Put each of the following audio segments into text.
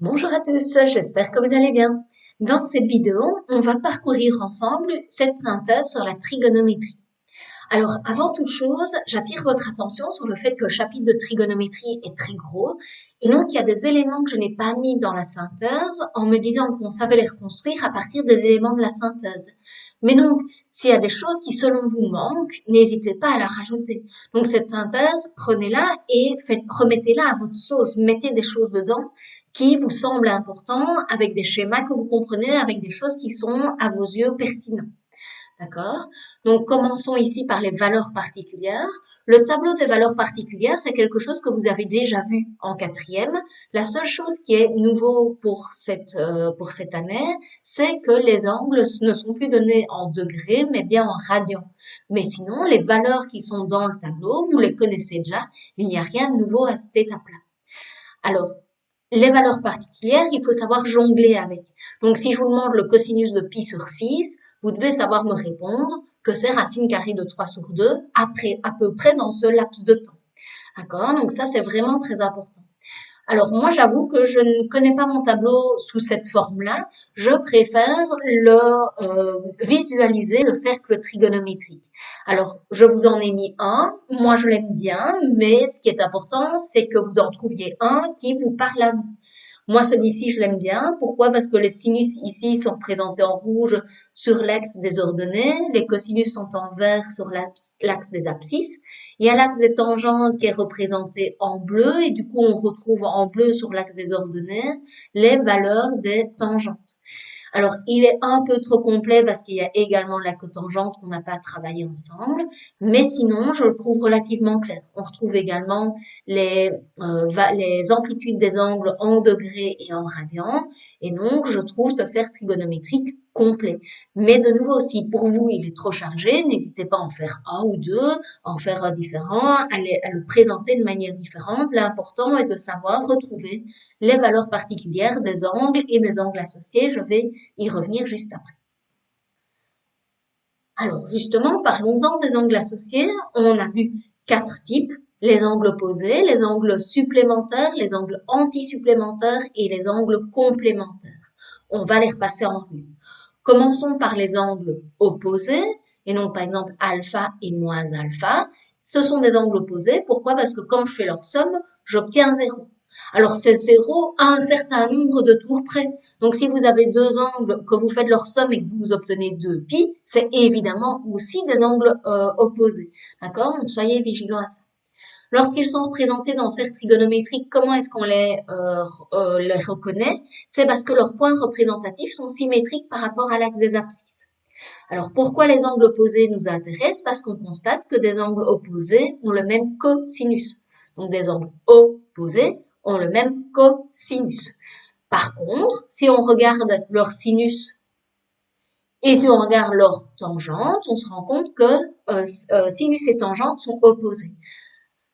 Bonjour à tous, j'espère que vous allez bien. Dans cette vidéo, on va parcourir ensemble cette synthèse sur la trigonométrie. Alors, avant toute chose, j'attire votre attention sur le fait que le chapitre de trigonométrie est très gros et donc il y a des éléments que je n'ai pas mis dans la synthèse en me disant qu'on savait les reconstruire à partir des éléments de la synthèse. Mais donc, s'il y a des choses qui selon vous manquent, n'hésitez pas à la rajouter. Donc cette synthèse, prenez-la et remettez-la à votre sauce. Mettez des choses dedans qui vous semblent importantes, avec des schémas que vous comprenez, avec des choses qui sont à vos yeux pertinentes. D'accord? Donc, commençons ici par les valeurs particulières. Le tableau des valeurs particulières, c'est quelque chose que vous avez déjà vu en quatrième. La seule chose qui est nouveau pour cette année, c'est que les angles ne sont plus donnés en degrés, mais bien en radians. Mais sinon, les valeurs qui sont dans le tableau, vous les connaissez déjà. Il n'y a rien de nouveau à cette étape-là. Alors, les valeurs particulières, il faut savoir jongler avec. Donc, si je vous demande le cosinus de pi sur 6, vous devez savoir me répondre que c'est racine carrée de 3 sur 2, après, à peu près dans ce laps de temps. D'accord? Donc ça, c'est vraiment très important. Alors moi, j'avoue que je ne connais pas mon tableau sous cette forme-là. Je préfère visualiser le cercle trigonométrique. Alors, je vous en ai mis un. Moi, je l'aime bien, mais ce qui est important, c'est que vous en trouviez un qui vous parle à vous. Moi, celui-ci, je l'aime bien. Pourquoi? Parce que les sinus ici sont représentés en rouge sur l'axe des ordonnées. Les cosinus sont en vert sur l'axe des abscisses. Il y a l'axe des tangentes qui est représenté en bleu et du coup, on retrouve en bleu sur l'axe des ordonnées les valeurs des tangentes. Alors, il est un peu trop complet parce qu'il y a également la cotangente qu'on n'a pas travaillé ensemble, mais sinon, je le trouve relativement clair. On retrouve également les amplitudes des angles en degrés et en radians, et donc je trouve ce cercle trigonométrique complet. Mais de nouveau, si pour vous il est trop chargé, n'hésitez pas à en faire un ou deux, à en faire un différent, à le présenter de manière différente. L'important est de savoir retrouver les valeurs particulières des angles et des angles associés. Je vais y revenir juste après. Alors justement, parlons-en des angles associés. On a vu 4 types, les angles opposés, les angles supplémentaires, les angles antisupplémentaires et les angles complémentaires. On va les repasser en revue. Commençons par les angles opposés, et donc par exemple alpha et moins alpha. Ce sont des angles opposés. Pourquoi? Parce que quand je fais leur somme, j'obtiens 0. Alors c'est 0 à un certain nombre de tours près. Donc si vous avez deux angles, que vous faites leur somme et que vous obtenez 2 pi, c'est évidemment aussi des angles opposés. D'accord? Donc soyez vigilants à ça. Lorsqu'ils sont représentés dans cercles trigonométriques, comment est-ce qu'on les reconnaît? C'est parce que leurs points représentatifs sont symétriques par rapport à l'axe des abscisses. Alors pourquoi les angles opposés nous intéressent? Parce qu'on constate que des angles opposés ont le même cosinus. Donc des angles opposés ont le même cosinus. Par contre, si on regarde leur sinus et si on regarde leur tangente, on se rend compte que sinus et tangente sont opposés.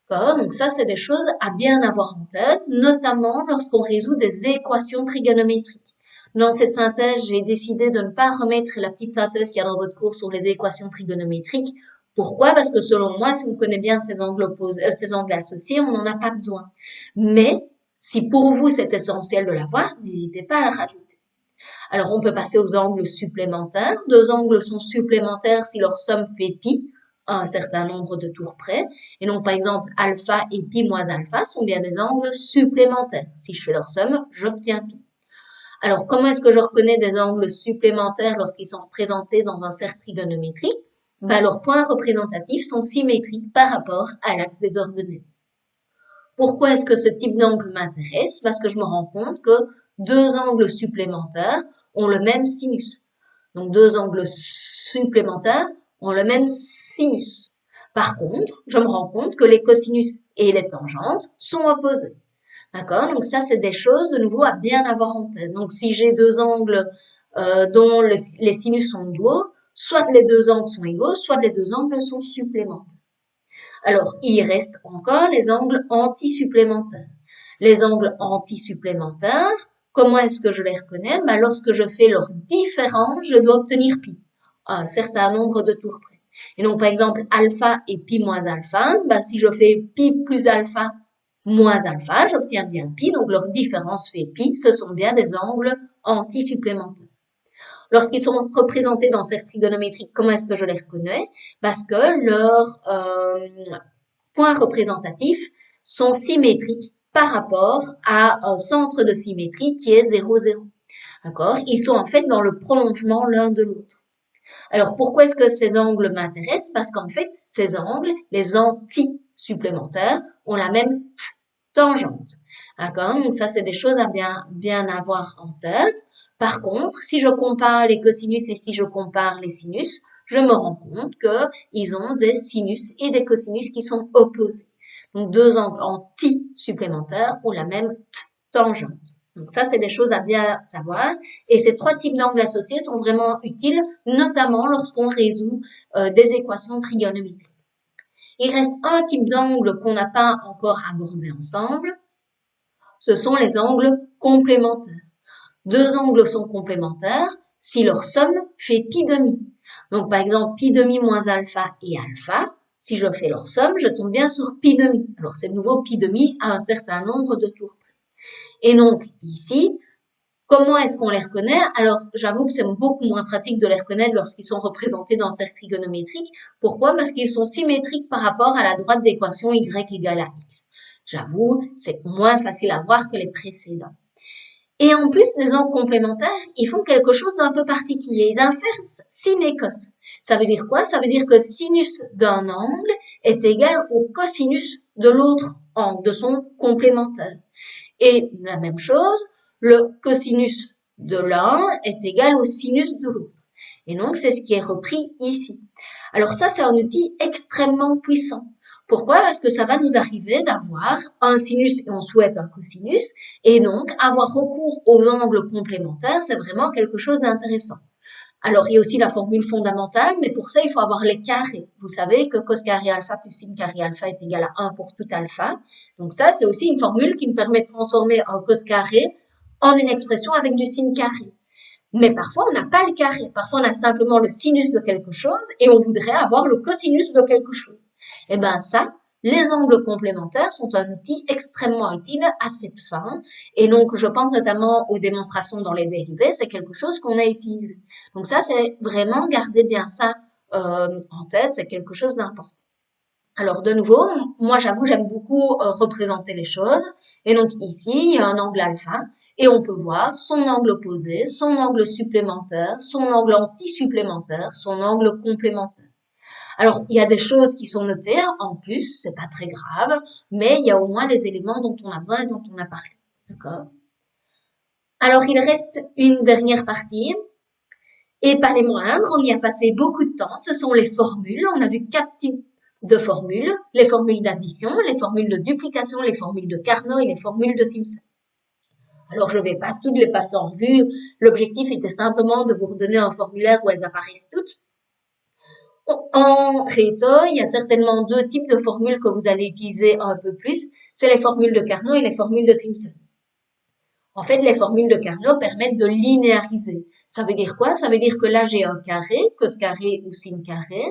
Donc ça, c'est des choses à bien avoir en tête, notamment lorsqu'on résout des équations trigonométriques. Dans cette synthèse, j'ai décidé de ne pas remettre la petite synthèse qu'il y a dans votre cours sur les équations trigonométriques. Pourquoi? Parce que selon moi, si on connaît bien ces angles opposés, ces angles associés, on n'en a pas besoin. Mais si pour vous c'est essentiel de l'avoir, n'hésitez pas à la rajouter. Alors on peut passer aux angles supplémentaires. Deux angles sont supplémentaires si leur somme fait pi à un certain nombre de tours près. Et donc, par exemple, alpha et pi moins alpha sont bien des angles supplémentaires. Si je fais leur somme, j'obtiens pi. Alors, comment est-ce que je reconnais des angles supplémentaires lorsqu'ils sont représentés dans un cercle trigonométrique? Ben, leurs points représentatifs sont symétriques par rapport à l'axe des ordonnées. Pourquoi est-ce que ce type d'angle m'intéresse? Parce que je me rends compte que deux angles supplémentaires ont le même sinus. Donc deux angles supplémentaires ont le même sinus. Par contre, je me rends compte que les cosinus et les tangentes sont opposés. D'accord? Donc ça, c'est des choses de nouveau à bien avoir en tête. Donc si j'ai deux angles dont les sinus sont égaux, soit les deux angles sont égaux, soit les deux angles sont supplémentaires. Alors, il reste encore les angles antisupplémentaires. Les angles antisupplémentaires, comment est-ce que je les reconnais? Ben, lorsque je fais leur différence, je dois obtenir pi, à un certain nombre de tours près. Et donc, par exemple, alpha et pi moins alpha, ben, si je fais pi plus alpha moins alpha, j'obtiens bien pi, donc leur différence fait pi, ce sont bien des angles antisupplémentaires. Lorsqu'ils sont représentés dans cercles trigonométriques, comment est-ce que je les reconnais? Parce que leurs points représentatifs sont symétriques par rapport à un centre de symétrie qui est 0, 0. D'accord? Ils sont en fait dans le prolongement l'un de l'autre. Alors, pourquoi est-ce que ces angles m'intéressent? Parce qu'en fait, ces angles, les anti-supplémentaires, ont la même tangente. D'accord? Donc, ça, c'est des choses à bien avoir en tête. Par contre, si je compare les cosinus et si je compare les sinus, je me rends compte qu'ils ont des sinus et des cosinus qui sont opposés. Donc, deux angles anti-supplémentaires ont la même tangente. Donc ça, c'est des choses à bien savoir. Et ces trois types d'angles associés sont vraiment utiles, notamment lorsqu'on résout des équations trigonométriques. Il reste un type d'angle qu'on n'a pas encore abordé ensemble. Ce sont les angles complémentaires. Deux angles sont complémentaires si leur somme fait pi demi. Donc par exemple, pi demi moins alpha et alpha. Si je fais leur somme, je tombe bien sur pi demi. Alors c'est de nouveau pi demi à un certain nombre de tours près. Et donc, ici, comment est-ce qu'on les reconnaît? Alors, j'avoue que c'est beaucoup moins pratique de les reconnaître lorsqu'ils sont représentés dans cercle trigonométrique. Pourquoi? Parce qu'ils sont symétriques par rapport à la droite d'équation y égale à x. J'avoue, c'est moins facile à voir que les précédents. Et en plus, les angles complémentaires, ils font quelque chose d'un peu particulier. Ils inversent sin et cos. Ça veut dire quoi? Ça veut dire que sinus d'un angle est égal au cosinus de l'autre angle, de son complémentaire. Et la même chose, le cosinus de l'un est égal au sinus de l'autre. Et donc, c'est ce qui est repris ici. Alors ça, c'est un outil extrêmement puissant. Pourquoi? Parce que ça va nous arriver d'avoir un sinus et on souhaite un cosinus. Et donc, avoir recours aux angles complémentaires, c'est vraiment quelque chose d'intéressant. Alors, il y a aussi la formule fondamentale, mais pour ça, il faut avoir les carrés. Vous savez que cos carré alpha plus sin carré alpha est égal à 1 pour tout alpha. Donc ça, c'est aussi une formule qui me permet de transformer un cos carré en une expression avec du sin carré. Mais parfois, on n'a pas le carré. Parfois, on a simplement le sinus de quelque chose et on voudrait avoir le cosinus de quelque chose. Et ben ça, les angles complémentaires sont un outil extrêmement utile à cette fin. Et donc, je pense notamment aux démonstrations dans les dérivés, c'est quelque chose qu'on a utilisé. Donc ça, c'est vraiment, gardez bien ça en tête, c'est quelque chose d'important. Alors de nouveau, moi j'avoue, j'aime beaucoup représenter les choses. Et donc ici, il y a un angle alpha et on peut voir son angle opposé, son angle supplémentaire, son angle anti-supplémentaire, son angle complémentaire. Alors, il y a des choses qui sont notées en plus, c'est pas très grave, mais il y a au moins les éléments dont on a besoin et dont on a parlé. D'accord? Alors, il reste une dernière partie. Et pas les moindres, on y a passé beaucoup de temps, ce sont les formules. On a vu 4 types de formules, les formules d'addition, les formules de duplication, les formules de Carnot et les formules de Simpson. Alors, je ne vais pas toutes les passer en revue. L'objectif était simplement de vous redonner un formulaire où elles apparaissent toutes. En Réto, il y a certainement deux types de formules que vous allez utiliser un peu plus. C'est les formules de Carnot et les formules de Simpson. En fait, les formules de Carnot permettent de linéariser. Ça veut dire quoi? Ça veut dire que là, j'ai un carré, cos carré ou sin carré,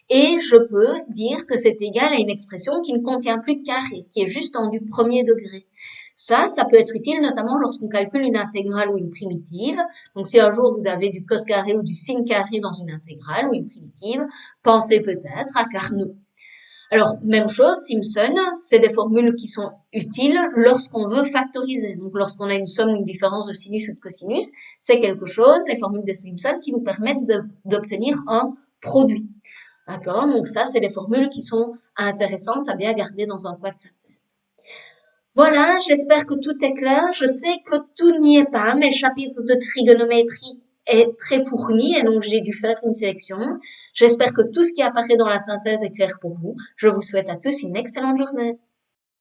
et je peux dire que c'est égal à une expression qui ne contient plus de carré, qui est juste en du premier degré. Ça peut être utile notamment lorsqu'on calcule une intégrale ou une primitive. Donc, si un jour vous avez du cos carré ou du sin carré dans une intégrale ou une primitive, pensez peut-être à Carnot. Alors, même chose, Simpson, c'est des formules qui sont utiles lorsqu'on veut factoriser. Donc, lorsqu'on a une somme ou une différence de sinus ou de cosinus, c'est quelque chose, les formules de Simpson, qui nous permettent d'obtenir un produit. D'accord? Donc, ça, c'est des formules qui sont intéressantes à bien garder dans un coin de sa tête. Voilà, j'espère que tout est clair. Je sais que tout n'y est pas, mais le chapitre de trigonométrie est très fourni et donc j'ai dû faire une sélection. J'espère que tout ce qui apparaît dans la synthèse est clair pour vous. Je vous souhaite à tous une excellente journée.